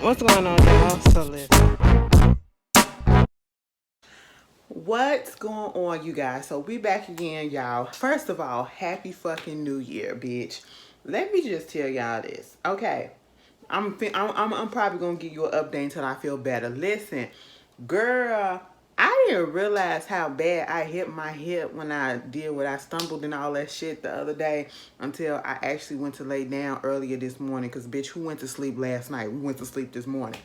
What's going on, y'all? So listen. What's going on, you guys? So we back again, y'all. First of all, happy fucking New Year, bitch. Let me just tell y'all this, okay? I'm probably gonna give you an update until I feel better. Listen, girl, I didn't realize how bad I hit my hip when I stumbled and all that shit the other day until I actually went to lay down earlier this morning. Cause bitch, who went to sleep last night? We went to sleep this morning.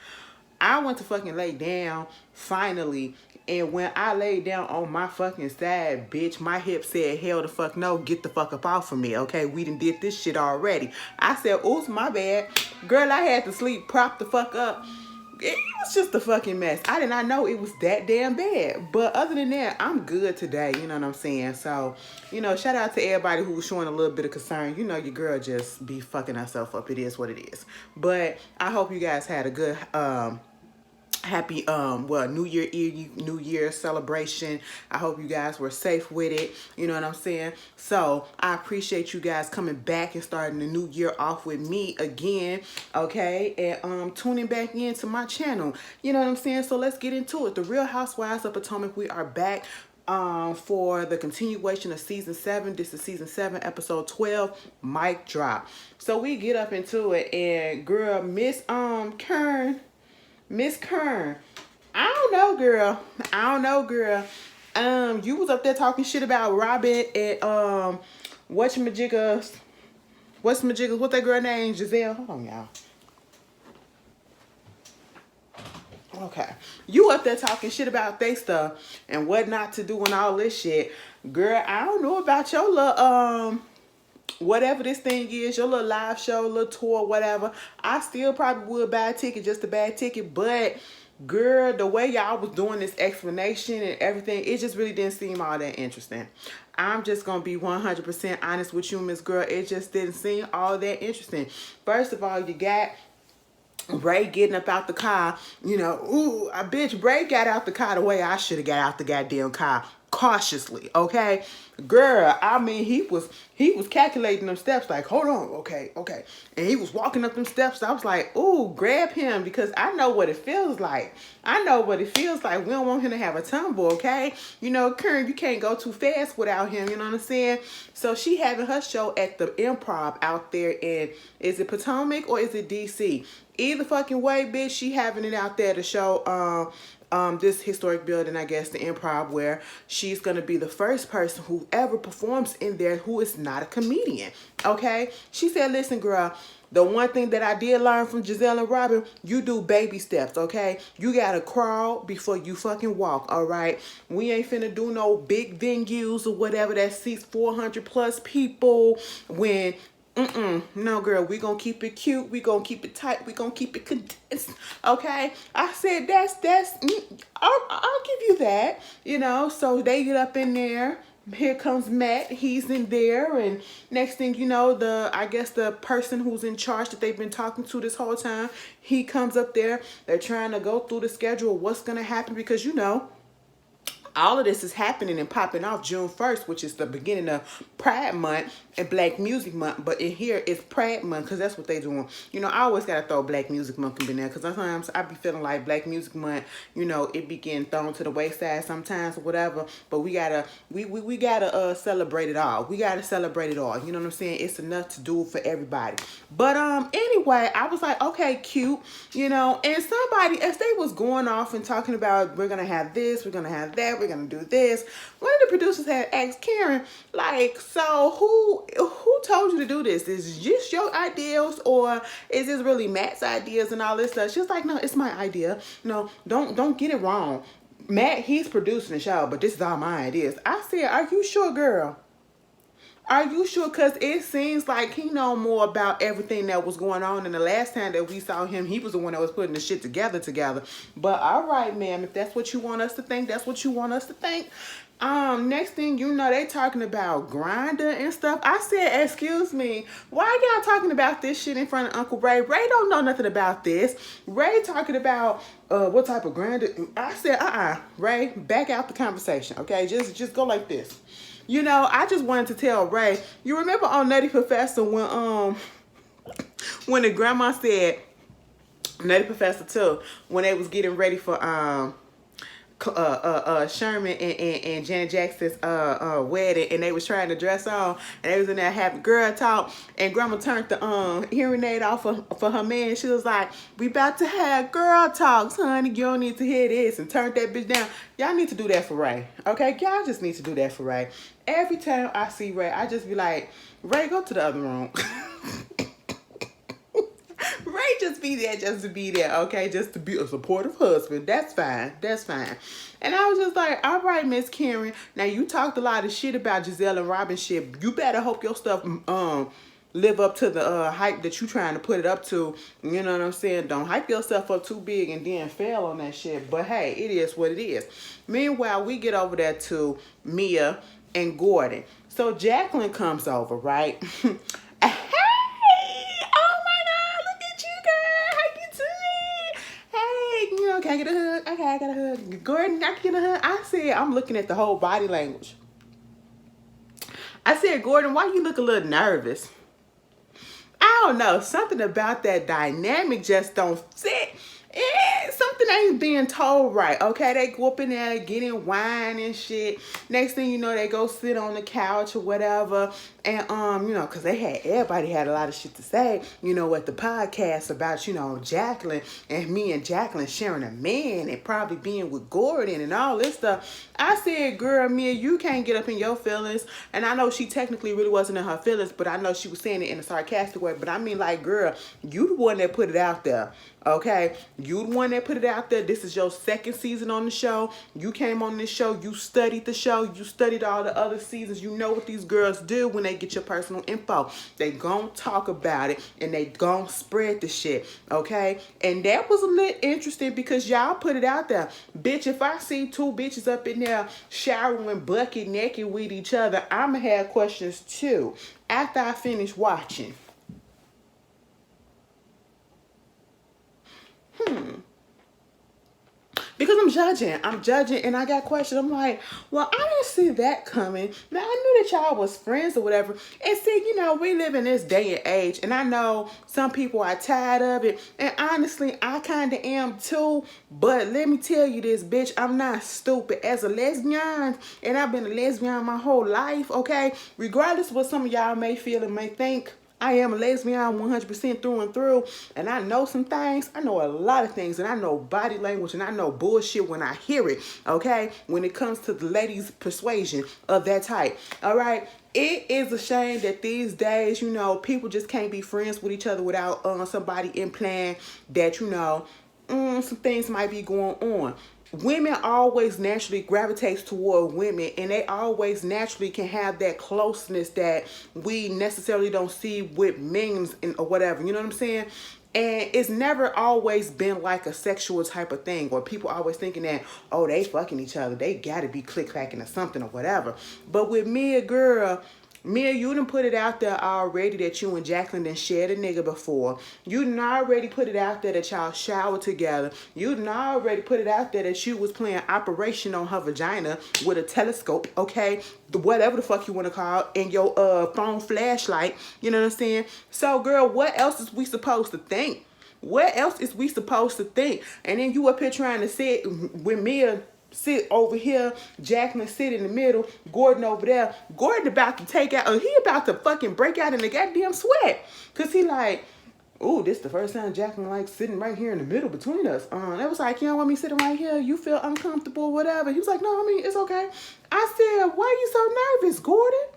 I went to fucking lay down finally, and when I laid down on my fucking side, bitch, my hip said, hell the fuck no, get the fuck up off of me, okay? We done did this shit already. I said, oops, my bad. Girl, I had to sleep, prop the fuck up. It was just a fucking mess. I did not know it was that damn bad. But other than that, I'm good today. You know what I'm saying? So, shout out to everybody who was showing a little bit of concern. You know, your girl just be fucking herself up. It is what it is. But I hope you guys had a good happy New Year celebration. I hope you guys were safe with it. You know what I'm saying? So I appreciate you guys coming back and starting the new year off with me again, okay? And tuning back into my channel. You know what I'm saying? So let's get into it. The Real Housewives of Potomac, we are back for the continuation of season 7. This is season 7, episode 12, mic drop. So we get up into it, and girl, Miss Kern, I don't know, girl. You was up there talking shit about Robin and what's that girl name? Giselle. Hold on, y'all. Okay. You up there talking shit about they stuff and what not to do and all this shit. Girl, I don't know about your little whatever this thing is, your little live show, little tour, whatever. I still probably would buy a ticket, just a bad ticket, but girl, the way y'all was doing this explanation and everything, it just really didn't seem all that interesting. I'm just gonna be 100% honest with you, Miss Girl. It just didn't seem all that interesting. First of all, you got Ray getting up out the car, Ray got out the car the way I should have got out the goddamn car, cautiously, okay? Girl, I mean, he was calculating them steps like, hold on, okay. And he was walking up them steps. I was like, ooh, grab him, because I know what it feels like. We don't want him to have a tumble, okay? Karen, you can't go too fast without him, you know what I'm saying? So she having her show at the Improv out there in, is it Potomac or is it DC? Either fucking way, bitch, she having it out there to show this historic building, I guess, the Improv, where she's gonna be the first person who ever performs in there who is not a comedian. Okay? She said, listen, girl, the one thing that I did learn from Giselle and Robin, you do baby steps, okay? You gotta crawl before you fucking walk, all right? We ain't finna do no big venues or whatever that seats 400 plus people when no, girl, we gonna keep it cute, we gonna keep it tight, we gonna keep it condensed, okay? I said I'll give you that, so they get up in there. Here comes Matt, he's in there, and next thing you know, the person who's in charge that they've been talking to this whole time, he comes up there. They're trying to go through the schedule of what's gonna happen, because all of this is happening and popping off June 1st, which is the beginning of Pride Month and Black Music Month. But in here, it's Pride Month, because that's what they doing. I always got to throw Black Music Month in there, because sometimes I be feeling like Black Music Month, it be getting thrown to the wayside sometimes or whatever. But we gotta celebrate it all. We gotta celebrate it all. You know what I'm saying? It's enough to do for everybody. But anyway, I was like, okay, cute, and somebody, as they was going off and talking about, we're gonna have this, we're gonna have that, we're gonna do this, one of the producers had asked Karen, like, so who told you to do this? Is it just your ideas, or is this really Matt's ideas and all this stuff? She was like, no, it's my idea. No, don't get it wrong. Matt, he's producing the show, but this is all my ideas. I said, are you sure, girl? Are you sure? Because it seems like he know more about everything that was going on. And the last time that we saw him, he was the one that was putting the shit together. But all right, ma'am, if that's what you want us to think, that's what you want us to think. Next thing you know, they talking about Grindr and stuff. I said, excuse me, why y'all talking about this shit in front of Uncle Ray? Ray don't know nothing about this. Ray talking about what type of Grindr. I said, Ray, back out the conversation, okay? Just go like this. I just wanted to tell Ray, you remember on Nutty Professor when the grandma said, Nutty Professor too, when they was getting ready for Sherman and Janet Jackson's wedding, and they was trying to dress on, and they was in there having girl talk, and Grandma turned the hearing aid off for her man. She was like, "We about to have girl talks, honey. You don't need to hear this," and turned that bitch down. Y'all need to do that for Ray, okay? Y'all just need to do that for Ray. Every time I see Ray, I just be like, Ray, go to the other room. Ray just be there just to be there, okay? Just to be a supportive husband. That's fine. That's fine. And I was just like, all right, Miss Karen. Now, you talked a lot of shit about Giselle and Robin shit. You better hope your stuff live up to the hype that you trying to put it up to. You know what I'm saying? Don't hype yourself up too big and then fail on that shit. But, hey, it is what it is. Meanwhile, we get over there to Mia and Gordon. So, Jacqueline comes over, right? Can I get a hug? Okay, I got a hug. Gordon, I can get a hug. I said, I'm looking at the whole body language. I said, Gordon, why you look a little nervous? I don't know. Something about that dynamic just don't fit. Something ain't being told right, okay? They go up in there, getting wine and shit. Next thing you know, they go sit on the couch or whatever. And, you know, because everybody had a lot of shit to say, you know, at the podcast about, you know, Jacqueline and me and Jacqueline sharing a man and probably being with Gordon and all this stuff. I said, girl, Mia, you can't get up in your feelings. And I know she technically really wasn't in her feelings, but I know she was saying it in a sarcastic way. But I mean, like, girl, you the one that put it out there. Okay, you the one that put it out there. This is your second season on the show. You came on this show. You studied the show. You studied all the other seasons. You know what these girls do when they get your personal info. They gon' talk about it and they gon' spread the shit. Okay, and that was a little interesting because y'all put it out there. Bitch, if I see two bitches up in there showering bucket naked with each other, I'ma have questions too after I finish watching. Because I'm judging, and I got questions. I'm like, well, I didn't see that coming. Now, I knew that y'all was friends or whatever. And see, you know, we live in this day and age, and I know some people are tired of it. And honestly, I kind of am too. But let me tell you this, bitch, I'm not stupid. As a lesbian, and I've been a lesbian my whole life, okay? Regardless of what some of y'all may feel and may think, I am a lesbian 100% through and through, and I know some things. I know a lot of things, and I know body language, and I know bullshit when I hear it, okay? When it comes to the ladies' persuasion of that type, all right? It is a shame that these days, you know, people just can't be friends with each other without somebody implying that, you know, some things might be going on. Women always naturally gravitates toward women, and they always naturally can have that closeness that we necessarily don't see with men or whatever. You know what I'm saying? And it's never always been like a sexual type of thing, or people always thinking that, oh, they fucking each other. They gotta be click-clacking or something or whatever. But with me, a girl, Mia, you done put it out there already that you and Jacqueline done shared a nigga before. You done already put it out there that y'all showered together. You done already put it out there that you was playing Operation on her vagina with a telescope, okay? Whatever the fuck you want to call it, and your phone flashlight. You know what I'm saying? So, girl, what else is we supposed to think? What else is we supposed to think? And then you up here trying to sit with Mia, sit over here, Jacqueline sit in the middle, Gordon over there. Gordon about to take out, he about to fucking break out in the goddamn sweat. Cause he like, ooh, this the first time Jacqueline like sitting right here in the middle between us. It was like, you don't want me sitting right here? You feel uncomfortable, whatever. He was like, no, I mean, it's okay. I said, why are you so nervous, Gordon?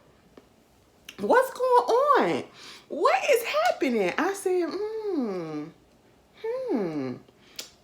What's going on? What is happening? I said,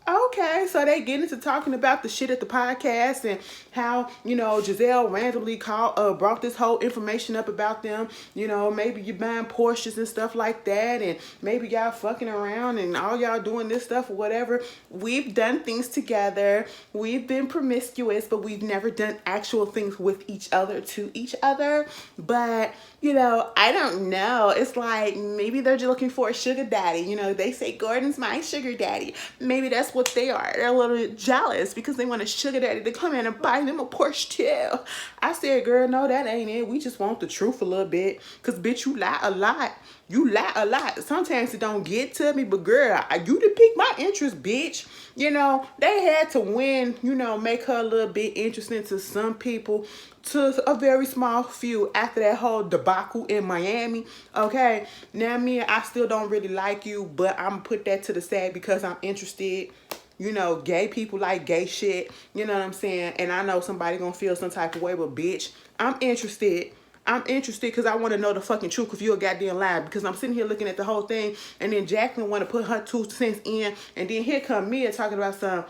Okay, so they get into talking about the shit at the podcast and how, you know, Giselle randomly brought this whole information up about them. You know, maybe you buying Porsches and stuff like that, and maybe y'all fucking around and all y'all doing this stuff or whatever. We've done things together. We've been promiscuous, but we've never done actual things with each other to each other. But, you know, I don't know. It's like maybe they're just looking for a sugar daddy. You know, they say Gordon's my sugar daddy. Maybe that's what they are. they're a little bit jealous because they want a sugar daddy to come in and buy them a Porsche too. I said, girl, no, that ain't it. We just want the truth a little bit. Because, bitch, you lie a lot. You lie a lot. Sometimes it don't get to me, but girl, you done piqued my interest, bitch. You know, they had to win, you know, make her a little bit interesting to some people, to a very small few after that whole debacle in Miami. Okay, now me, I still don't really like you, but I'm gonna put that to the side because I'm interested. You know, gay people like gay shit. You know what I'm saying? And I know somebody gonna feel some type of way, but bitch, I'm interested. I'm interested because I want to know the fucking truth if you're a goddamn lie. Because I'm sitting here looking at the whole thing, and then Jacqueline want to put her 2 cents in, and then here come Mia talking about some,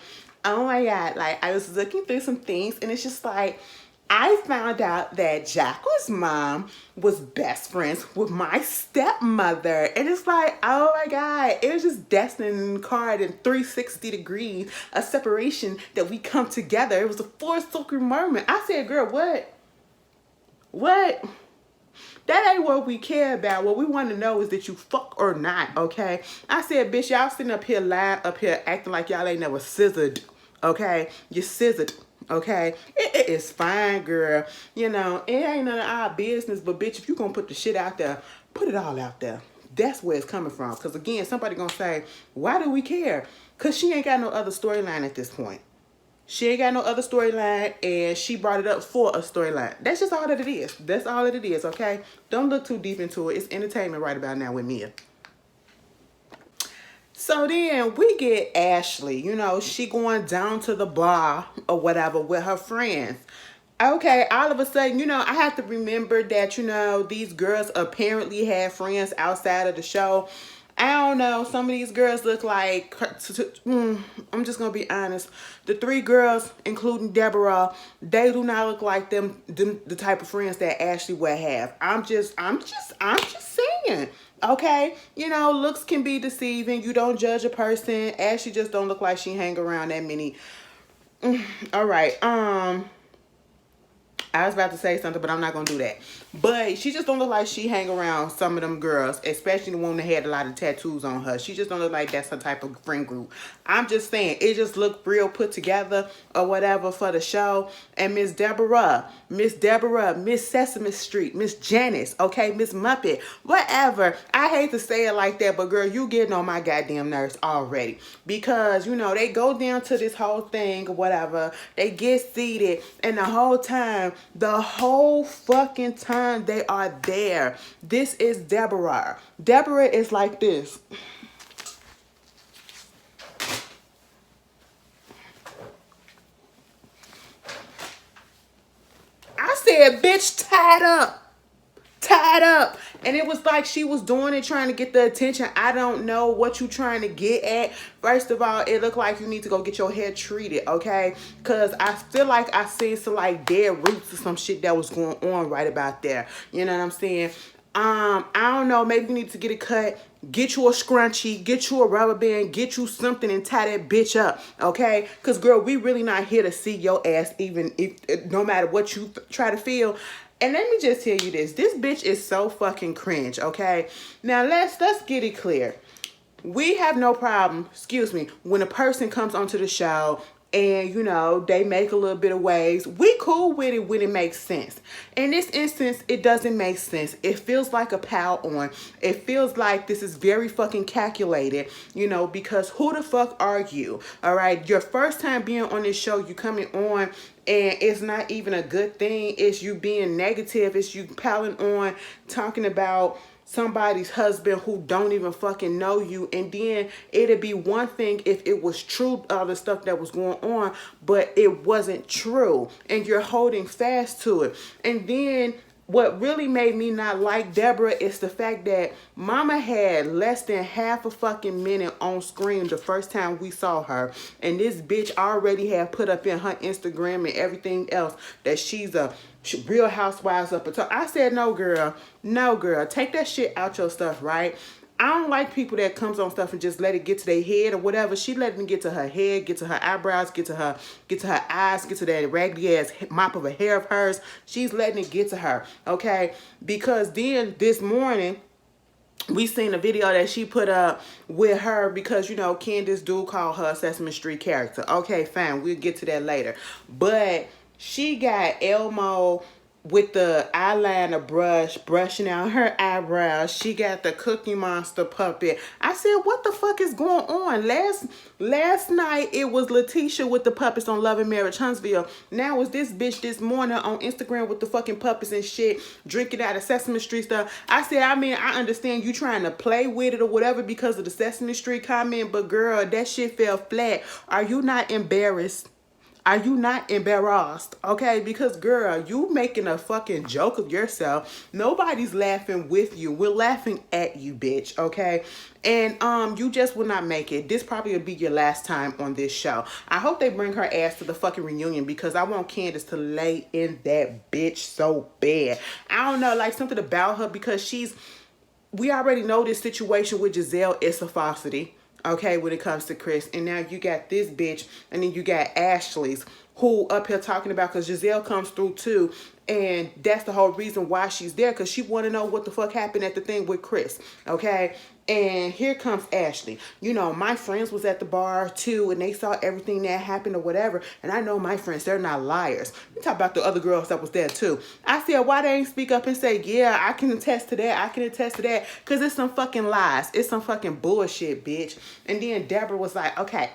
oh my God, like I was looking through some things, and it's just like, I found out that Jacqueline's mom was best friends with my stepmother. And it's like, oh my God, it was just destined card in 360 degrees, a separation that we come together. It was a force-soaking moment. I said, girl, what? What? That ain't what we care about. What we want to know is that you fuck or not, okay? I said, bitch, y'all sitting up here lying up here acting like y'all ain't never scissored, okay? You scissored. Okay, it is fine, girl. You know, it ain't none of our business, but bitch, if you gonna put the shit out there, put it all out there. That's where it's coming from. Because again, somebody gonna say, why do we care? Because she ain't got no other storyline at this point. She ain't got no other storyline, and she brought it up for a storyline. That's just all that it is. That's all that it is, okay? Don't look too deep into it. It's entertainment right about now with Mia. So then we get Ashley, you know, she going down to the bar or whatever with her friends. Okay, all of a sudden, you know, I have to remember that, you know, these girls apparently had friends outside of the show. I don't know. Some of these girls look like, I'm just going to be honest. The 3 girls, including Deborah, they do not look like them the type of friends that Ashley would have. I'm just saying. Okay, you know, looks can be deceiving. You don't judge a person. Ashley just don't look like she hang around that many. All right. I was about to say something, but I'm not going to do that. But she just don't look like she hang around some of them girls, especially the one that had a lot of tattoos on her. She just don't look like that's her type of friend group. I'm just saying, it just looked real put together or whatever for the show. And Miss Deborah, Miss Sesame Street, Miss Janice, okay, Miss Muppet, whatever. I hate to say it like that, but girl, you getting on my goddamn nerves already. Because, you know, they go down to this whole thing or whatever. They get seated, and the whole fucking time they are there, this is Deborah. Deborah is like this. I said, bitch, tied up. And it was like she was doing it trying to get the attention. I don't know what you trying to get at. First of all, it looked like you need to go get your hair treated, okay? Because I feel like I seen some like dead roots or some shit that was going on right about there. You know what I'm saying? I don't know. Maybe you need to get it cut. Get you a scrunchie. Get you a rubber band. Get you something and tie that bitch up, okay? Because, girl, we really not here to see your ass even if no matter what you try to feel. And let me just tell you this. This bitch is so fucking cringe, okay? Now, let's get it clear. We have no problem, when a person comes onto the show and, you know, they make a little bit of waves. We cool with it when it makes sense. In this instance, it doesn't make sense. It feels like a pile on. It feels like this is very fucking calculated, you know, because who the fuck are you? All right, your first time being on this show, you coming on, and it's not even a good thing. It's you being negative. It's you piling on, talking about somebody's husband who don't even fucking know you. And then it'd be one thing if it was true, all the stuff that was going on, but it wasn't true. And you're holding fast to it. And then what really made me not like Deborah is the fact that Mama had less than half a fucking minute on screen the first time we saw her. And this bitch already had put up in her Instagram and everything else that she's a Real Housewives of Potomac. I said, no, girl. No, girl. Take that shit out your stuff, right? I don't like people that comes on stuff and just let it get to their head or whatever. She let it get to her head, get to her eyebrows, get to her eyes, get to that raggedy ass mop of a hair of hers. She's letting it get to her, okay? Because then this morning, we seen a video that she put up with her because, you know, Candace do call her a Sesame Street character. Okay, fine. We'll get to that later. But she got Elmo with the eyeliner brush brushing out her eyebrows. She got the Cookie Monster puppet. I said, what the fuck is going on? Last night it was Letitia with the puppets on Love and Marriage Huntsville. Now it's this bitch this morning on Instagram with the fucking puppets and shit, drinking out of Sesame Street stuff. I said, I mean, I understand you trying to play with it or whatever because of the Sesame Street comment, but girl, that shit fell flat. Are you not embarrassed? Are you not embarrassed? Okay, because girl, you making a fucking joke of yourself. Nobody's laughing with you. We're laughing at you, bitch. Okay, and you just will not make it. This probably will be your last time on this show. I hope they bring her ass to the fucking reunion because I want Candace to lay in that bitch so bad. I don't know, like something about her because we already know this situation with Giselle is a falsity. Okay, when it comes to Chris. And now you got this bitch. And then you got Ashley's who up here talking about, because Giselle comes through too. And that's the whole reason why she's there. Because she want to know what the fuck happened at the thing with Chris. Okay. And here comes Ashley. You know, my friends was at the bar too. And they saw everything that happened or whatever. And I know my friends, they're not liars. You talk about the other girls that was there too. I said, why they ain't speak up and say, yeah, I can attest to that. I can attest to that. Because it's some fucking lies. It's some fucking bullshit, bitch. And then Deborah was like, okay.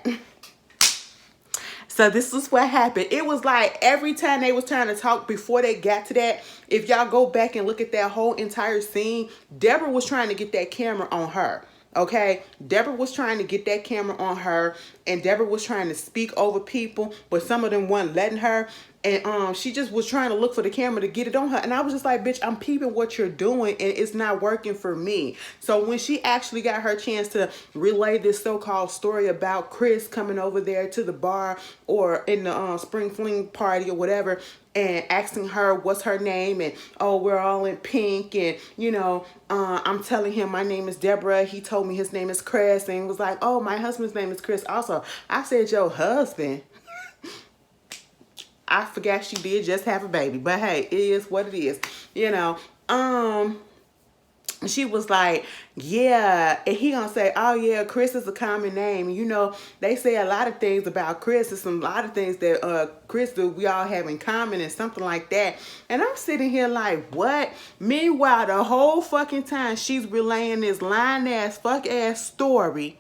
So this is what happened. It was like every time they was trying to talk before they got to that, if y'all go back and look at that whole entire scene, Deborah was trying to get that camera on her. Okay, Deborah was trying to get that camera on her, and Deborah was trying to speak over people, but some of them weren't letting her. And she just was trying to look for the camera to get it on her. And I was just like, bitch, I'm peeping what you're doing, and it's not working for me. So when she actually got her chance to relay this so-called story about Chris coming over there to the bar or in the spring fling party or whatever, and asking her what's her name, and oh, we're all in pink, and you know, I'm telling him my name is Deborah. He told me his name is Chris, and was like, oh, my husband's name is Chris also. I said, your husband? I forgot she did just have a baby, but hey, it is what it is, you know. She was like, yeah, and he gonna say, oh yeah, Chris is a common name. You know, they say a lot of things about Chris. There's a lot of things that Chris do we all have in common and something like that. And I'm sitting here like, what? Meanwhile, the whole fucking time she's relaying this lying ass, fuck ass story,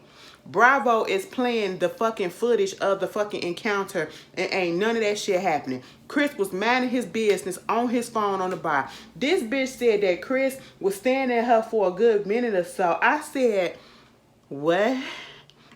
Bravo is playing the fucking footage of the fucking encounter, and ain't none of that shit happening. Chris was minding his business on his phone on the bar. This bitch said that Chris was staring at her for a good minute or so. I said, what?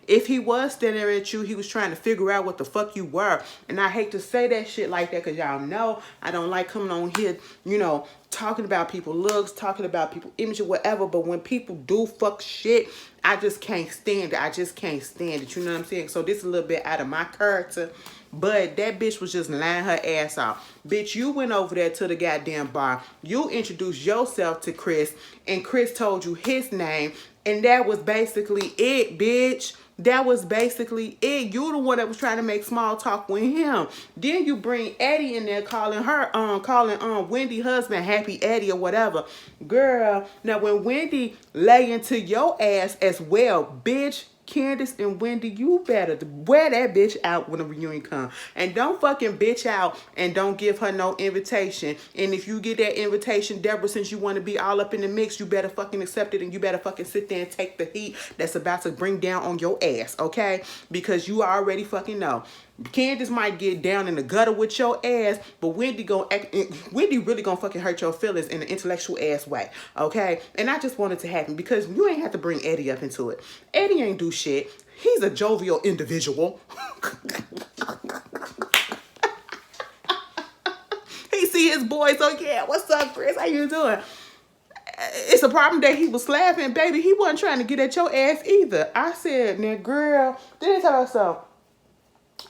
If he was standing at you, he was trying to figure out what the fuck you were. And I hate to say that shit like that because y'all know I don't like coming on here, you know, talking about people's looks, talking about people's image or whatever. But when people do fuck shit, I just can't stand it. I just can't stand it. You know what I'm saying? So this is a little bit out of my character. But that bitch was just lying her ass off. Bitch, you went over there to the goddamn bar. You introduced yourself to Chris. And Chris told you his name. And that was basically it, bitch. That was basically it. You the one that was trying to make small talk with him. Then you bring Eddie in there calling Wendy husband Happy Eddie or whatever. Girl, now when Wendy lay into your ass as well, bitch, Candace and Wendy, you better wear that bitch out when the reunion comes. And don't fucking bitch out and don't give her no invitation. And if you get that invitation, Deborah, since you want to be all up in the mix, you better fucking accept it, and you better fucking sit there and take the heat that's about to bring down on your ass, okay? Because you already fucking know. Candace might get down in the gutter with your ass, but Wendy really gonna fucking hurt your feelings in an intellectual ass way, okay? And I just want it to happen because you ain't have to bring Eddie up into it. Eddie ain't do shit. He's a jovial individual. He see his boys, so yeah, what's up, Chris? How you doing? It's a problem that he was laughing, baby. He wasn't trying to get at your ass either. I said, now, girl, then they tell us so.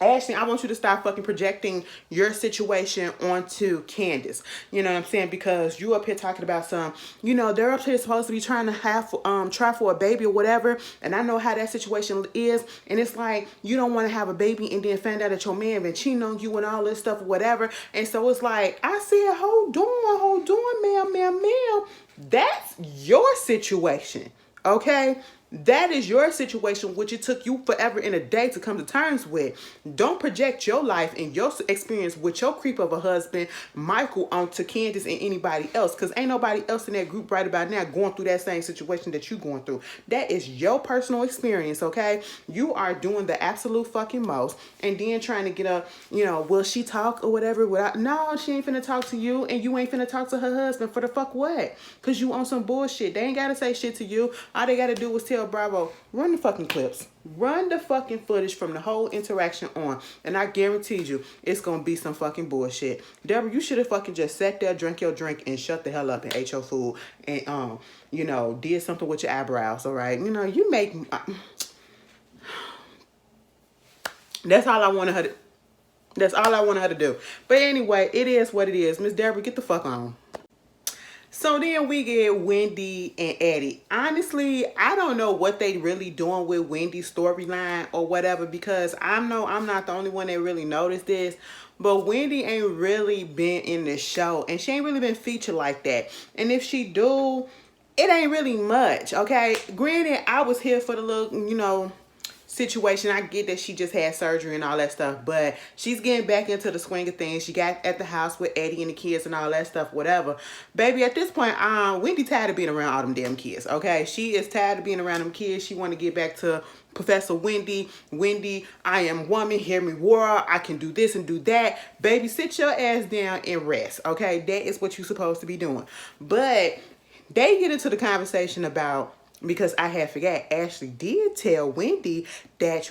Ashley, I want you to stop fucking projecting your situation onto Candace. You know what I'm saying? Because you up here talking about some, you know, they're up here supposed to be trying to have, try for a baby or whatever. And I know how that situation is. And it's like, you don't want to have a baby and then find out that your man been cheating on you and all this stuff or whatever. And so it's like, I said, hold on, ma'am. That's your situation. Okay? That is your situation, which it took you forever and a day to come to terms with. Don't project your life and your experience with your creep of a husband, Michael, onto Candace and anybody else. Because ain't nobody else in that group right about now going through that same situation that you going through. That is your personal experience, okay? You are doing the absolute fucking most. And then trying to get a, will she talk or whatever? No, she ain't finna talk to you, and you ain't finna talk to her husband for the fuck what? Because you on some bullshit. They ain't gotta say shit to you. All they gotta do is tell Bravo, run the fucking clips. Run the fucking footage from the whole interaction on. And I guarantee you, it's gonna be some fucking bullshit. Deborah, you should have fucking just sat there, drank your drink, and shut the hell up and ate your food. And, did something with your eyebrows, all right? You make... That's all I wanted her to... That's all I wanted her to do. But anyway, it is what it is. Miss Deborah, get the fuck on. So then we get Wendy and Eddie. Honestly, I don't know what they really doing with Wendy's storyline or whatever, because I'm not the only one that really noticed this. But Wendy ain't really been in the show, and she ain't really been featured like that. And if she do, it ain't really much, okay? Granted, I was here for the little, situation. I get that she just had surgery and all that stuff, but she's getting back into the swing of things. She got at the house with Eddie and the kids and all that stuff, whatever. Baby, at this point, Wendy tired of being around all them damn kids, okay? She is tired of being around them kids. She want to get back to Professor Wendy. Wendy, I am woman, hear me roar. I can do this and do that. Baby, sit your ass down and rest, okay? That is what you're supposed to be doing. But they get into the conversation about, because I had forgot, Ashley did tell Wendy that,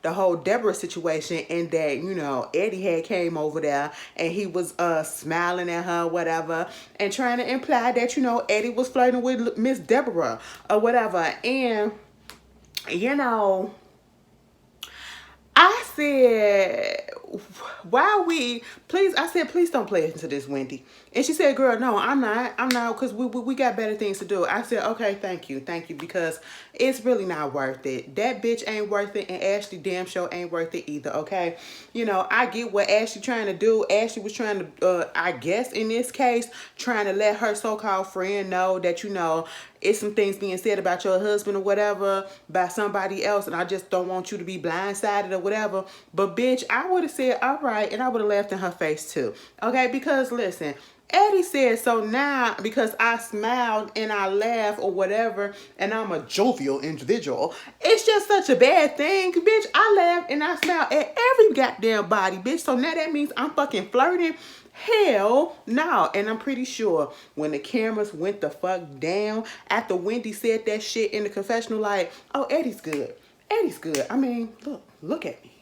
the whole Deborah situation, and that, Eddie had came over there and he was smiling at her, whatever, and trying to imply that, Eddie was flirting with Miss Deborah or whatever. And, I said, please don't play into this, Wendy. And she said, girl, no, I'm not, because we got better things to do. I said, okay, thank you, because it's really not worth it. That bitch ain't worth it, and Ashley damn sure ain't worth it either, okay? I get what Ashley trying to do. Ashley was trying to, I guess in this case, trying to let her so-called friend know that, it's some things being said about your husband or whatever by somebody else, and I just don't want you to be blindsided or whatever. But bitch, I would have said, all right, and I would have laughed in her face too, okay? Because listen, Eddie said, so now because I smiled and I laughed or whatever, and I'm a jovial individual, it's just such a bad thing. Bitch, I laughed and I smiled at every goddamn body, bitch. So now that means I'm fucking flirting? Hell no. And I'm pretty sure when the cameras went the fuck down after Wendy said that shit in the confessional, like, oh, Eddie's good. Eddie's good. I mean, look at me.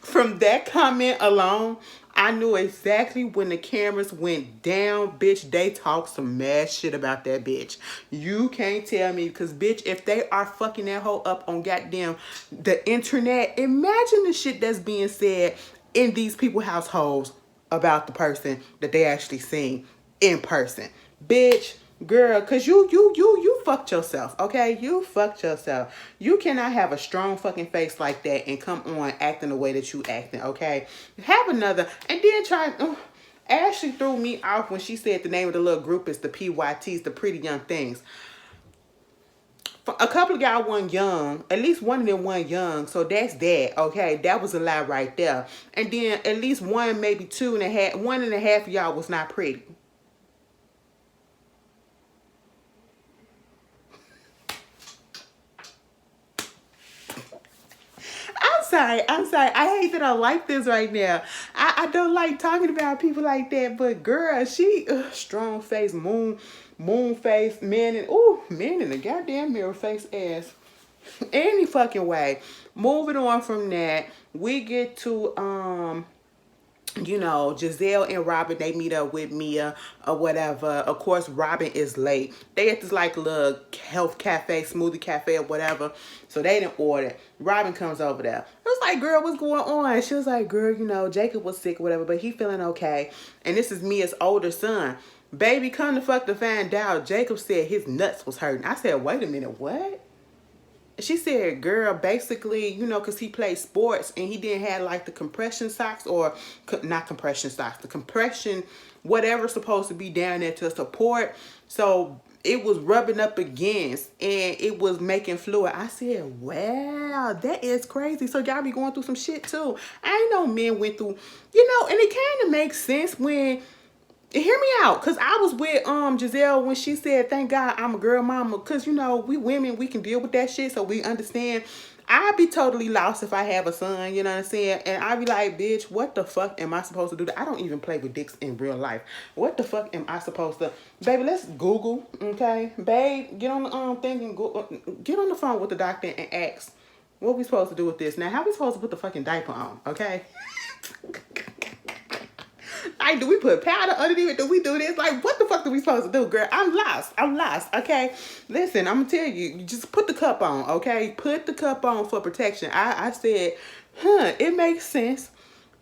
From that comment alone, I knew exactly when the cameras went down, bitch, they talked some mad shit about that bitch. You can't tell me, because bitch, if they are fucking that hoe up on goddamn the internet, imagine the shit that's being said in these people's households about the person that they actually seen in person. Bitch, girl, because you fucked yourself, okay? You fucked yourself. You cannot have a strong fucking face like that and come on acting the way that you acting, okay? Have another, and then Ashley threw me off when she said the name of the little group is the PYTs, the Pretty Young Things. A couple of y'all weren't young. At least one of them weren't young. So that's that, okay? That was a lie right there. And then at least one, maybe 1.5 of y'all was not pretty. I'm sorry. I hate that I like this right now. I don't like talking about people like that. But girl, she strong face, moon face, man in the goddamn mirror face ass. Any fucking way. Moving on from that, we get to Giselle and Robin, they meet up with Mia or whatever. Of course, Robin is late. They at this like little health cafe, smoothie cafe or whatever. So they didn't order. Robin comes over there. I was like, girl, what's going on? She was like, girl, Jacob was sick or whatever, but he feeling okay. And this is Mia's older son. Baby, come the fuck to find out, Jacob said his nuts was hurting. I said, wait a minute, what? she said, girl, basically, you know, because he played sports and he didn't have like the compression socks or not compression socks, the compression, whatever supposed to be down there to support. So it was rubbing up against and it was making fluid. I said, wow, that is crazy. So y'all be going through some shit too. I know men went through, you know, and it kind of makes sense when, hear me out, because I was with Giselle when she said, thank God I'm a girl mama, because, you know, we women, we can deal with that shit, so we understand. I'd be totally lost if I have a son, you know what I'm saying? And I'd be like, bitch, what the fuck am I supposed to do? I don't even play with dicks in real life. What the fuck am I supposed to... Baby, let's Google, okay? Babe, get on the thing and go, get on the phone with the doctor and ask, what we supposed to do with this? Now, how we supposed to put the fucking diaper on, okay? Like, do we put powder underneath it? Do we do this? Like, what the fuck are we supposed to do, girl? I'm lost, okay? Listen, I'm gonna tell you, just put the cup on, okay? Put the cup on for protection. I said, it makes sense.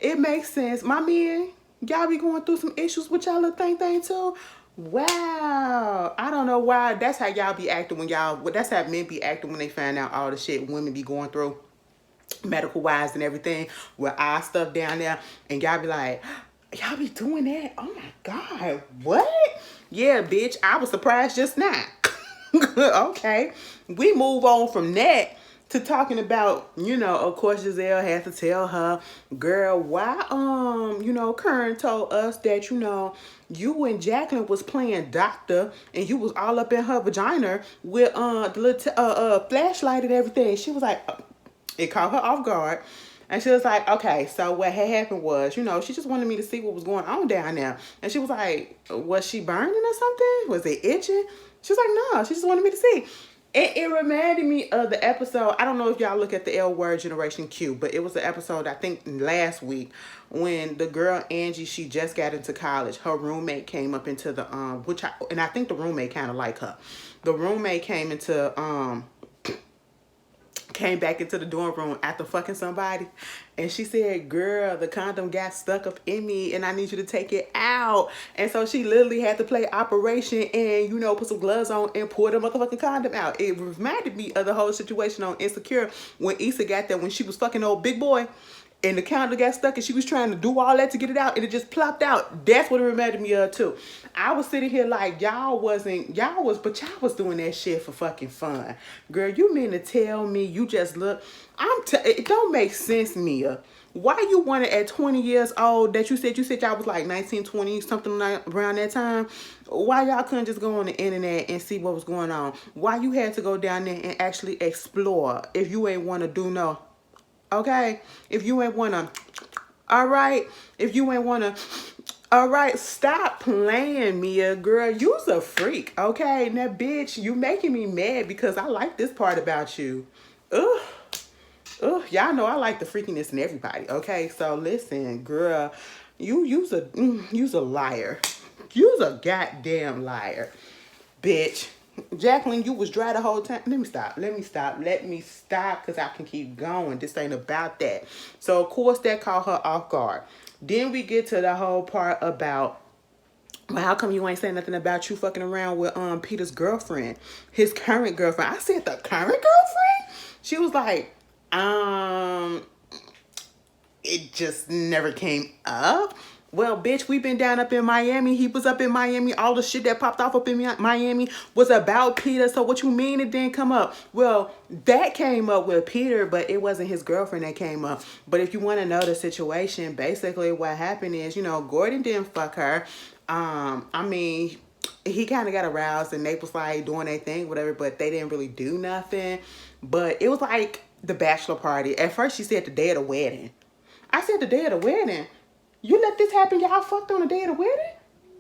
It makes sense. My men, y'all be going through some issues with y'all little thing too. Wow. I don't know why. That's how y'all be acting when y'all, that's how men be acting when they find out all the shit women be going through, medical wise and everything, with our stuff down there, and y'all be like, y'all be doing that? Oh my God, what? Yeah, bitch, I was surprised just now. Okay, we move on from that to talking about, you know, of course Giselle had to tell her, girl, why, you know, Kern told us that, you know, you and Jacqueline was playing doctor and you was all up in her vagina with the little flashlight and everything. She was like, it caught her off guard. And she was like, okay, so what had happened was, you know, she just wanted me to see what was going on down there. And she was like, was she burning or something? Was it itching? She was like, no, she just wanted me to see. It reminded me of the episode, I don't know if y'all look at the L Word Generation Q, but it was the episode, I think, last week when the girl, Angie, she just got into college. Her roommate came up into the, and I think the roommate kind of like her. The roommate came back into the dorm room after fucking somebody, and she said, girl, the condom got stuck up in me and I need you to take it out. And so she literally had to play Operation and, you know, put some gloves on and pull the motherfucking condom out. It reminded me of the whole situation on Insecure when Issa got there when she was fucking old big boy and the condom got stuck and she was trying to do all that to get it out and it just plopped out. That's what it reminded me of too. I was sitting here like, but y'all was doing that shit for fucking fun. Girl, you mean to tell me you just look, it don't make sense, Mia. Why you wanted at 20 years old that you said y'all was like 19, 20, something like around that time. Why y'all couldn't just go on the internet and see what was going on? Why you had to go down there and actually explore if you ain't want to do no? Okay, if you ain't wanna, all right, if you ain't wanna, all right, stop playing, Mia, girl, you's a freak, okay? Now, bitch, you making me mad because I like this part about you. Ugh, y'all know I like the freakiness in everybody, okay? So listen, girl, you's a liar. You's a goddamn liar, bitch. Jacqueline, you was dry the whole time. Let me stop, because I can keep going. This ain't about that. So, of course, that caught her off guard. Then we get to the whole part about, well, how come you ain't saying nothing about you fucking around with Peter's girlfriend, his current girlfriend? I said, the current girlfriend? She was like, it just never came up. Well, bitch, we been down up in Miami. He was up in Miami. All the shit that popped off up in Miami was about Peter. So what you mean it didn't come up? Well, that came up with Peter, but it wasn't his girlfriend that came up. But if you want to know the situation, basically what happened is, you know, Gordon didn't fuck her. I mean, he kind of got aroused and they was like doing their thing, whatever, but they didn't really do nothing. But it was like the bachelor party. At first she said the day of the wedding. I said the day of the wedding. You let this happen? Y'all fucked on the day of the wedding?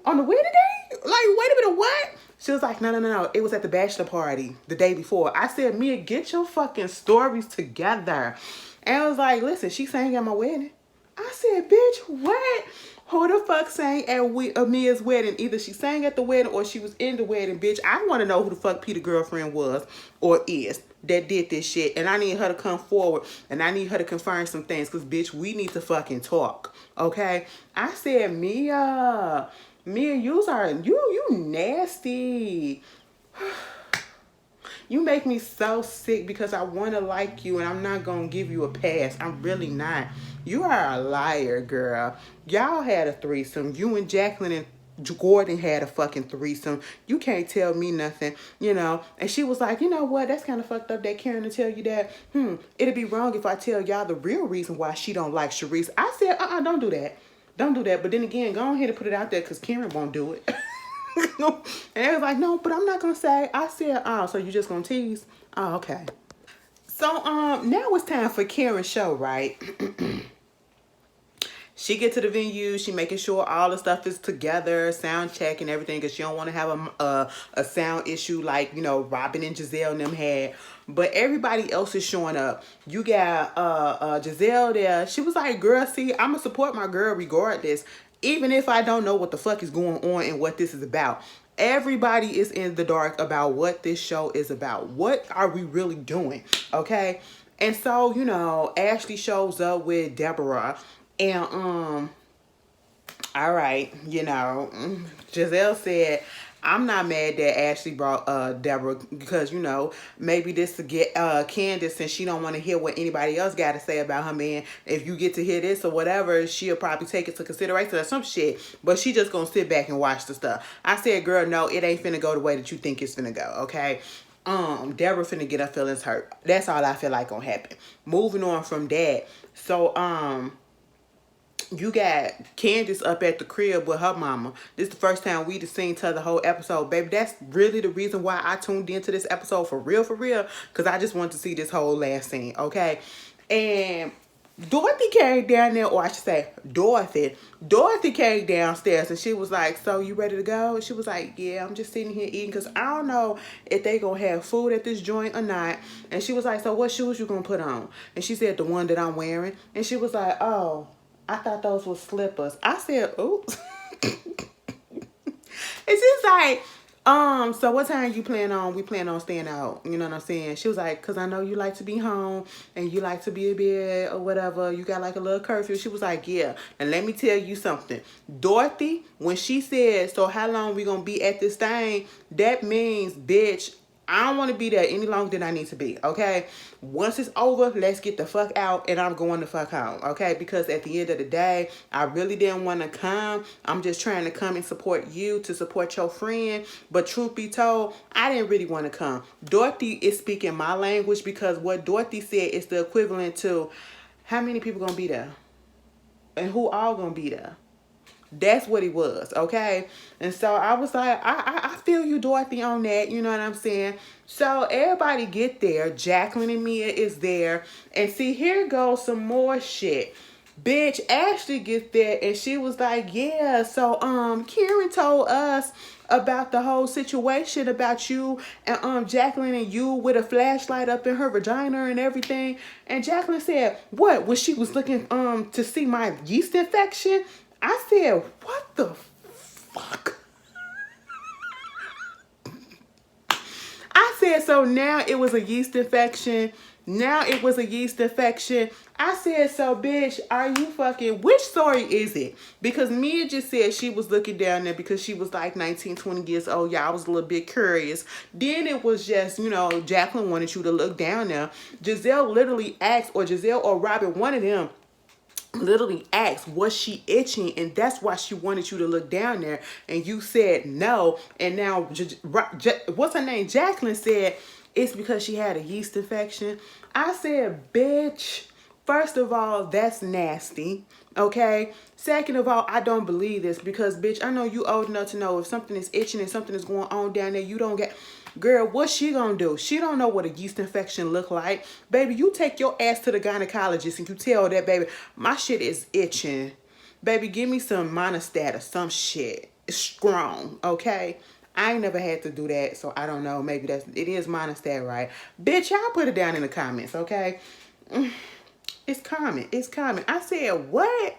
On the wedding day? Like, wait a minute, what? She was like, no. It was at the bachelor party the day before. I said, Mia, get your fucking stories together. And I was like, listen, she sang at my wedding. I said, bitch, what? Who the fuck sang at Mia's wedding? Either she sang at the wedding or she was in the wedding, bitch. I want to know who the fuck Peter's girlfriend was or is that did this shit. And I need her to come forward and I need her to confirm some things because, bitch, we need to fucking talk. Okay? I said, Mia, you nasty. You make me so sick because I want to like you and I'm not going to give you a pass. I'm really not. You are a liar, girl. Y'all had a threesome. You and Jacqueline and Gordon had a fucking threesome. You can't tell me nothing, you know. And she was like, you know what? That's kind of fucked up that Karen to tell you that. It'd be wrong if I tell y'all the real reason why she don't like Sharice. I said, don't do that. Don't do that. But then again, go ahead and put it out there because Karen won't do it. And they was like, no, but I'm not going to say. I said, so you just going to tease? Oh, okay. So, now it's time for Karen's show, right? She get to the venue, she making sure all the stuff is together, sound check and everything, because she don't want to have a sound issue like, you know, Robin and Giselle and them had. But everybody else is showing up. You got Giselle there. She was like, girl, see, I'm going to support my girl regardless, even if I don't know what the fuck is going on and what this is about. Everybody is in the dark about what this show is about. What are we really doing? Okay? And so, you know, Ashley shows up with Deborah. And, all right, you know, Giselle said, I'm not mad that Ashley brought Deborah because, you know, maybe this to get Candace, since she don't want to hear what anybody else got to say about her man. If you get to hear this or whatever, she'll probably take it to consideration or some shit. But she just gonna sit back and watch the stuff. I said, girl, no, it ain't finna go the way that you think it's finna go, okay? Deborah finna get her feelings hurt. That's all I feel like gonna happen. Moving on from that. So, you got Candace up at the crib with her mama. This is the first time we'd seen her the whole episode. Baby, that's really the reason why I tuned into this episode for real. Because I just wanted to see this whole last scene, okay? And Dorothy came down there, or I should say Dorothy. Dorothy came downstairs and she was like, so you ready to go? She was like, yeah, I'm just sitting here eating because I don't know if they gonna have food at this joint or not. And she was like, so what shoes you gonna put on? And she said, the one that I'm wearing. And she was like, oh, I thought those were slippers. I said, oops. It's just like, so what time you plan on? We plan on staying out. You know what I'm saying? She was like, because I know you like to be home and you like to be in bed or whatever. You got like a little curfew. She was like, yeah. And let me tell you something. Dorothy, when she said, so how long we going to be at this thing? That means, bitch, I don't want to be there any longer than I need to be, okay? Once it's over, let's get the fuck out and I'm going the fuck home, okay? Because at the end of the day, I really didn't want to come. I'm just trying to come and support you, to support your friend. But truth be told, I didn't really want to come. Dorothy is speaking my language because what Dorothy said is the equivalent to how many people going to be there? And who all going to be there? That's what it was, okay? And so I was like, I feel you, Dorothy, on that. You know what I'm saying? So everybody get there. Jacqueline and Mia is there. And see, here goes some more shit. Bitch, Ashley gets there and she was like, yeah, so Karen told us about the whole situation about you and Jacqueline and you with a flashlight up in her vagina and everything. And Jacqueline said, what? When she was looking to see my yeast infection? I said, what the fuck? I said, so now it was a yeast infection. Now it was a yeast infection. I said, so bitch, are you fucking, which story is it? Because Mia just said she was looking down there because she was like 19, 20 years old. Yeah, I was a little bit curious. Then it was just, you know, Jacqueline wanted you to look down there. Giselle literally asked, or Giselle or Robin, one of them, literally asked, was she itching? And that's why she wanted you to look down there. And you said no. And now, what's her name? Jacqueline said it's because she had a yeast infection. I said, bitch, first of all, that's nasty. Okay? Second of all, I don't believe this because, bitch, I know you old enough to know if something is itching and something is going on down there, you don't get... Girl, what's she gonna do? She don't know what a yeast infection look like. Baby, you take your ass to the gynecologist and you tell that, baby, my shit is itching. Baby, give me some Monistat or some shit. It's strong, okay? I ain't never had to do that, so I don't know. Maybe it is Monistat, right? Bitch, y'all put it down in the comments, okay? It's common. It's common. I said, what?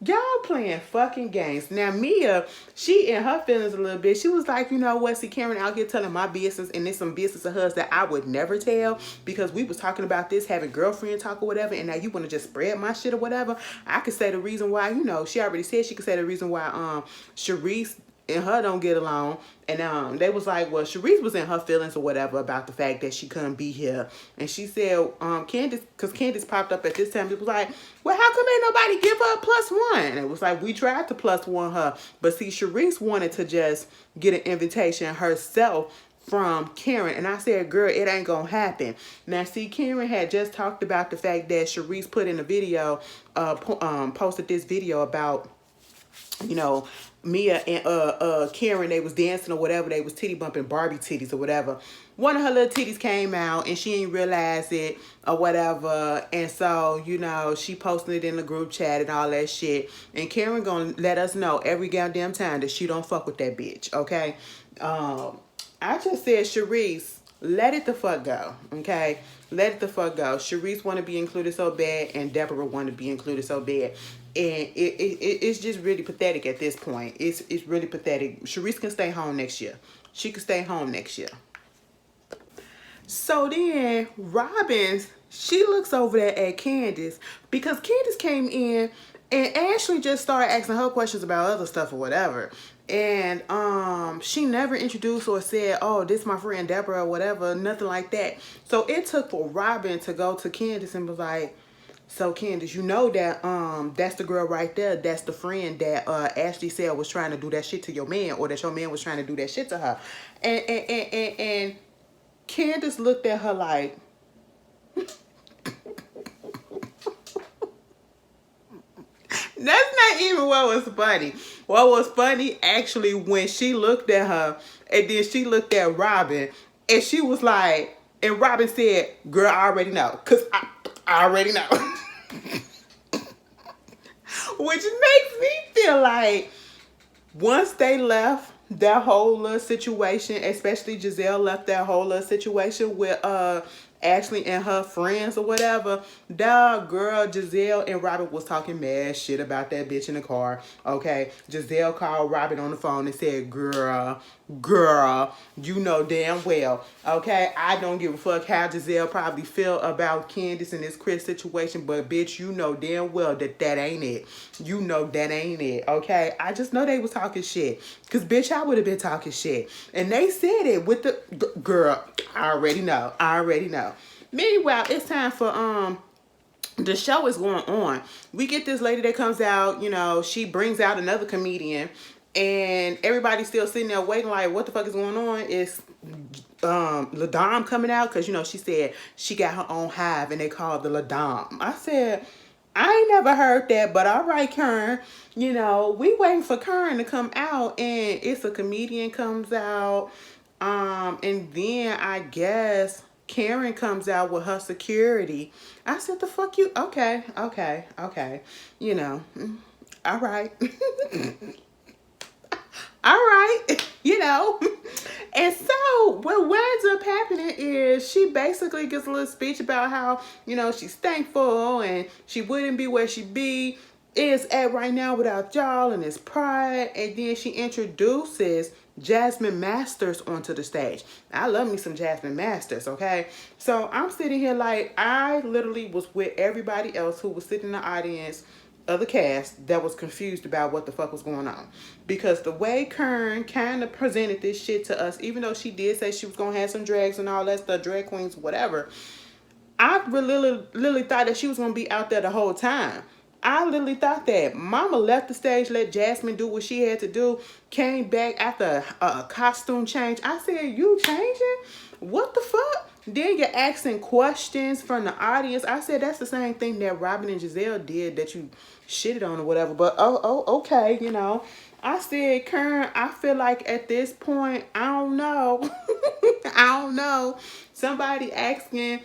Y'all playing fucking games. Now, Mia, she in her feelings a little bit. She was like, you know what? See, Karen out here telling my business, and there's some business of hers that I would never tell because we was talking about this, having girlfriend talk or whatever, and now you want to just spread my shit or whatever. I could say the reason why, you know, she already said she could say the reason why Sharice and her don't get along. And they was like, well, Sharice was in her feelings or whatever about the fact that she couldn't be here. And she said, Candace, because Candace popped up at this time, it was like, well, how come ain't nobody give her a +1? And it was like, we tried to +1 her. But see, Sharice wanted to just get an invitation herself from Karen. And I said, girl, it ain't gonna happen. Now, see, Karen had just talked about the fact that Sharice put in a video, posted this video about, you know, Mia and Karen, they was dancing or whatever, they was titty bumping Barbie titties or whatever. One of her little titties came out and she didn't realize it or whatever. And so, you know, she posted it in the group chat and all that shit. And Karen gonna let us know every goddamn time that she don't fuck with that bitch, okay? I just said, Sharice, let it the fuck go, okay? Let it the fuck go. Sharice want to be included so bad, and Deborah want to be included so bad. And it's just really pathetic at this point. It's really pathetic. Sharice can stay home next year. She can stay home next year. So then, Robin, she looks over there at Candace, because Candace came in and Ashley just started asking her questions about other stuff or whatever. And she never introduced or said, oh, this is my friend Deborah or whatever, nothing like that. So it took for Robin to go to Candace and was like, so Candace, you know that that's the girl right there, that's the friend that Ashley said was trying to do that shit to your man, or that your man was trying to do that shit to her. And Candace looked at her like, that's not even what was funny. What was funny, actually, when she looked at her, and then she looked at Robin, and she was like, and Robin said, girl, I already know, because I already know. Which makes me feel like once they left that whole little situation, especially Giselle left that whole little situation with Ashley and her friends or whatever, dog, girl, Giselle and Robin was talking mad shit about that bitch in the car, okay? Giselle called Robin on the phone and said, girl, you know damn well, okay? I don't give a fuck how Giselle probably feel about Candace and this Chris situation, but bitch, you know damn well that ain't it. You know that ain't it, okay? I just know they was talking shit, because bitch, I would have been talking shit. And they said it with the, girl, I already know. Meanwhile, it's time for, the show is going on. We get this lady that comes out, you know, she brings out another comedian, and everybody's still sitting there waiting like, what the fuck is going on? It's LaDom coming out, because, you know, she said she got her own hive and they called the LaDom. I said, I ain't never heard that, but all right, Kern. You know, we waiting for Kern to come out, and it's a comedian comes out. And then I guess Karen comes out with her security. I said, the fuck you? Okay. You know, all right. All right, you know. And so what winds up happening is she basically gives a little speech about how, you know, she's thankful and she wouldn't be where she is at right now without y'all, and it's pride. And then she introduces Jasmine Masters onto the stage. I love me some Jasmine Masters, okay? So I'm sitting here like, I literally was with everybody else who was sitting in the audience of the cast that was confused about what the fuck was going on. Because the way Kern kind of presented this shit to us, even though she did say she was going to have some drags and all that stuff, drag queens, whatever, I literally thought that she was going to be out there the whole time. I literally thought that. Mama left the stage, let Jasmine do what she had to do, came back after a costume change. I said, you changing? What the fuck? Then you're asking questions from the audience. I said, that's the same thing that Robin and Giselle did that you shitted on or whatever. But, okay, you know. I said, Kern, I feel like at this point, I don't know. I don't know. Somebody asking,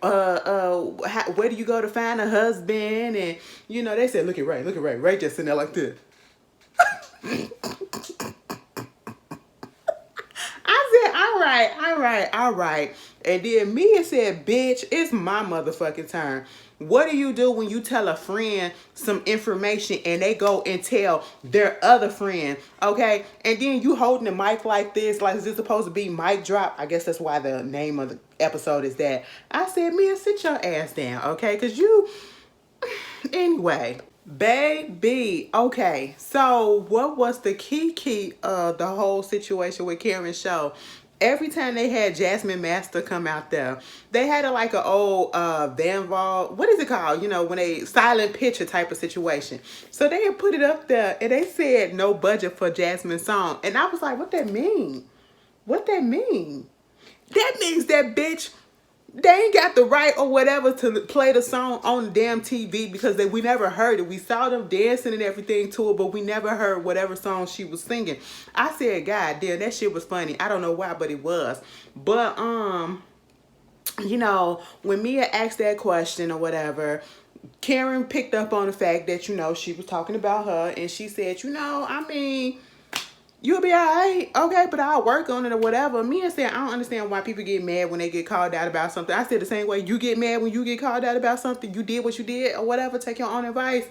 where do you go to find a husband? And, you know, they said, look at Ray. Ray just sitting there like this. All right. And then Mia said, bitch, it's my motherfucking turn. What do you do when you tell a friend some information and they go and tell their other friend, okay? And then you holding the mic like this, like is this supposed to be mic drop? I guess that's why the name of the episode is that. I said, Mia, sit your ass down, okay? Because you, anyway. Baby, okay. So what was the key of the whole situation with Karen's show? Every time they had Jasmine Master come out there, they had like an old Van Vol, what is it called? You know, when they silent picture type of situation. So they had put it up there and they said no budget for Jasmine's song. And I was like, what that mean? What that mean? That means that bitch, they ain't got the right or whatever to play the song on the damn TV because we never heard it. We saw them dancing and everything to it, but we never heard whatever song she was singing. I said, God damn, that shit was funny. I don't know why, but it was. But you know, when Mia asked that question or whatever, Karen picked up on the fact that, you know, she was talking about her and she said, you know, I mean, you'll be alright, okay, but I'll work on it or whatever. Mia said, I don't understand why people get mad when they get called out about something. I said the same way you get mad when you get called out about something. You did what you did or whatever. Take your own advice.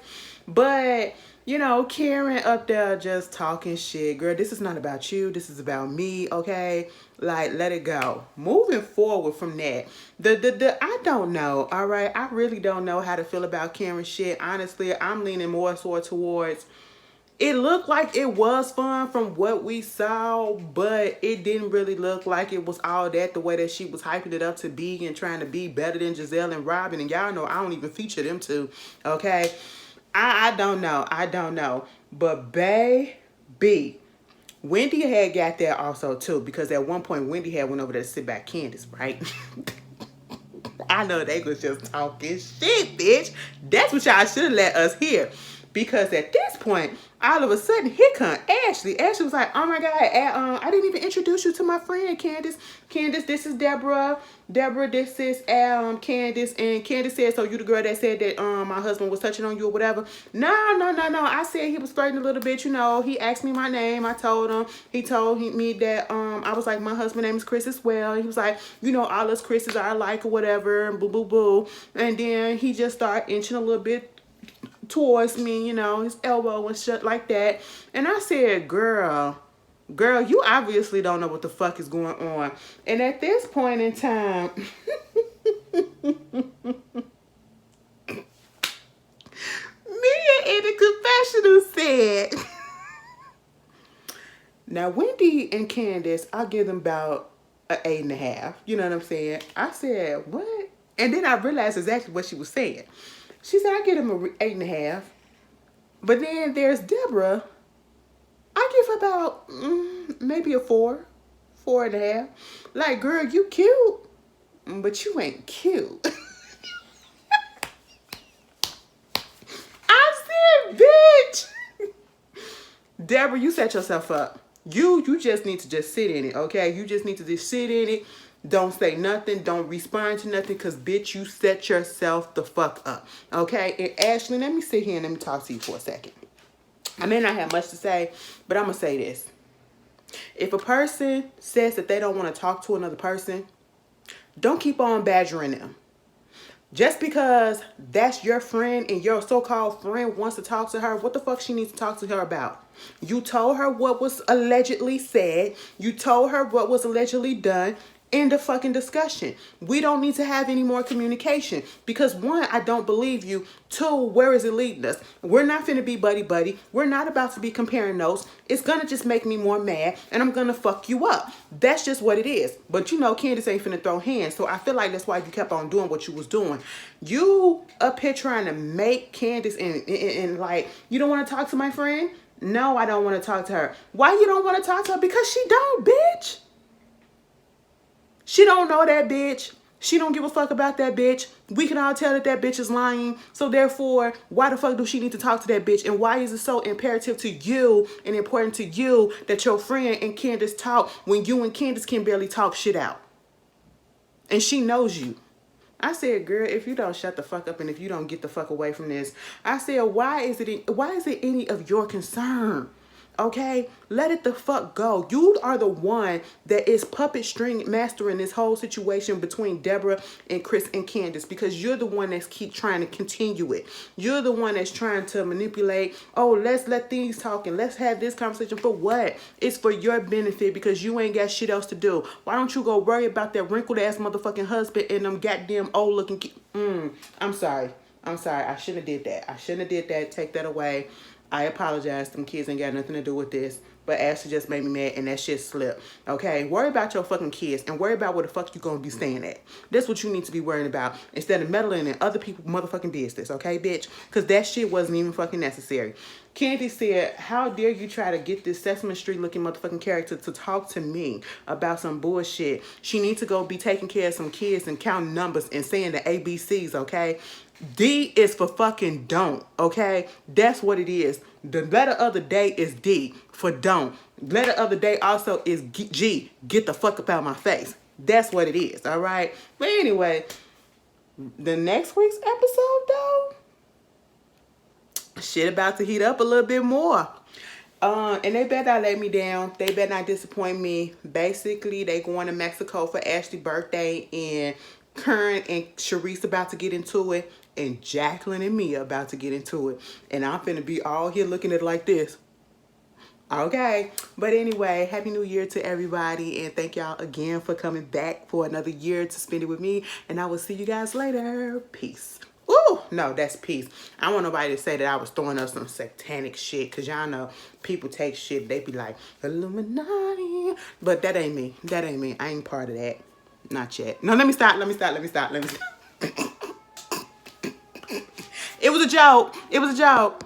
But, you know, Karen up there just talking shit. Girl, this is not about you. This is about me, okay? Like, let it go. Moving forward from that, I don't know, all right? I really don't know how to feel about Karen shit. Honestly, I'm leaning more so towards, it looked like it was fun from what we saw, but it didn't really look like it was all that the way that she was hyping it up to be and trying to be better than Giselle and Robin. And y'all know I don't even feature them two, okay? I don't know. I don't know. But baby, Wendy had got there also too, because at one point Wendy had went over there to sit back Candace, right? I know they was just talking shit, bitch. That's what y'all should have let us hear. Because at this point, all of a sudden, here come Ashley. Ashley was like, oh my God, I didn't even introduce you to my friend, Candace. Candace, this is Deborah. Deborah, this is Candace. And Candace said, so you the girl that said that my husband was touching on you or whatever. No. I said he was flirting a little bit, you know. He asked me my name. I told him. He told me that I was like, my husband's name is Chris as well. He was like, you know, all us Chris's are alike or whatever. And boo, boo, boo. And then he just started inching a little bit towards me, you know, his elbow and shit like that. And I said, girl, you obviously don't know what the fuck is going on. And at this point in time, Mia in the confessional said, now Wendy and Candace, I'll give them about an 8.5. You know what I'm saying? I said, what? And then I realized exactly what she was saying. She said, I give him an 8.5. But then there's Deborah. I give her about maybe a 4, 4.5. Like, girl, you cute, but you ain't cute. I said, bitch. Deborah, you set yourself up. You just need to just sit in it, okay? You just need to just sit in it. Don't say nothing. Don't respond to nothing. Because, bitch, you set yourself the fuck up. Okay? And Ashley, let me sit here and let me talk to you for a second. I may not have much to say, but I'm going to say this. If a person says that they don't want to talk to another person, don't keep on badgering them. Just because that's your friend and your so-called friend wants to talk to her, what the fuck she needs to talk to her about? You told her what was allegedly said. You told her what was allegedly done. End of fucking discussion. We don't need to have any more communication because 1, I don't believe you. 2, where is it leading us? We're not finna be buddy. We're not about to be comparing notes. It's gonna just make me more mad and I'm gonna fuck you up. That's just what it is. But you know, Candace ain't finna throw hands. So I feel like that's why you kept on doing what you was doing. You up here trying to make Candace and like, you don't want to talk to my friend? No, I don't want to talk to her. Why you don't want to talk to her? Because she don't, bitch. She don't know that bitch. She don't give a fuck about that bitch. We can all tell that that bitch is lying. So therefore, why the fuck do she need to talk to that bitch? And why is it so imperative to you and important to you that your friend and Candace talk when you and Candace can barely talk shit out? And she knows you. I said, girl, if you don't shut the fuck up and if you don't get the fuck away from this, I said, why is it any of your concern? Okay, let it the fuck go. You are the one that is puppet string mastering this whole situation between Deborah and Chris and Candace because you're the one that's keep trying to continue it. You're the one that's trying to manipulate. Oh, let's let things talk and let's have this conversation. For what? It's for your benefit because you ain't got shit else to do. Why don't you go worry about that wrinkled ass motherfucking husband and them goddamn old looking I'm sorry. I'm sorry. I shouldn't have did that. I shouldn't have did that. Take that away. I apologize. Them kids ain't got nothing to do with this. But Ashley just made me mad and that shit slipped. Okay? Worry about your fucking kids and worry about where the fuck you gonna be staying at. That's what you need to be worrying about instead of meddling in other people's motherfucking business. Okay, bitch? Because that shit wasn't even fucking necessary. Candy said, how dare you try to get this Sesame Street looking motherfucking character to talk to me about some bullshit. She needs to go be taking care of some kids and counting numbers and saying the ABCs, okay? D is for fucking don't, okay? That's what it is. The letter of the day is D for don't. Letter of the day also is G. Get the fuck up out of my face. That's what it is, all right? But anyway, the next week's episode, though, shit about to heat up a little bit more. And they better not let me down. They better not disappoint me. Basically, they going to Mexico for Ashley's birthday, and Karen and Sharice about to get into it, and Jacqueline and Mia about to get into it. And I'm finna be all here looking at it like this. Okay, but anyway, Happy New Year to everybody, and thank y'all again for coming back for another year to spend it with me, and I will see you guys later. Peace. Ooh, no, that's peace. I don't want nobody to say that I was throwing up some satanic shit, because y'all know people take shit, they be like, Illuminati, but that ain't me. That ain't me. I ain't part of that. Not yet. No, let me stop. It was a joke. It was a joke.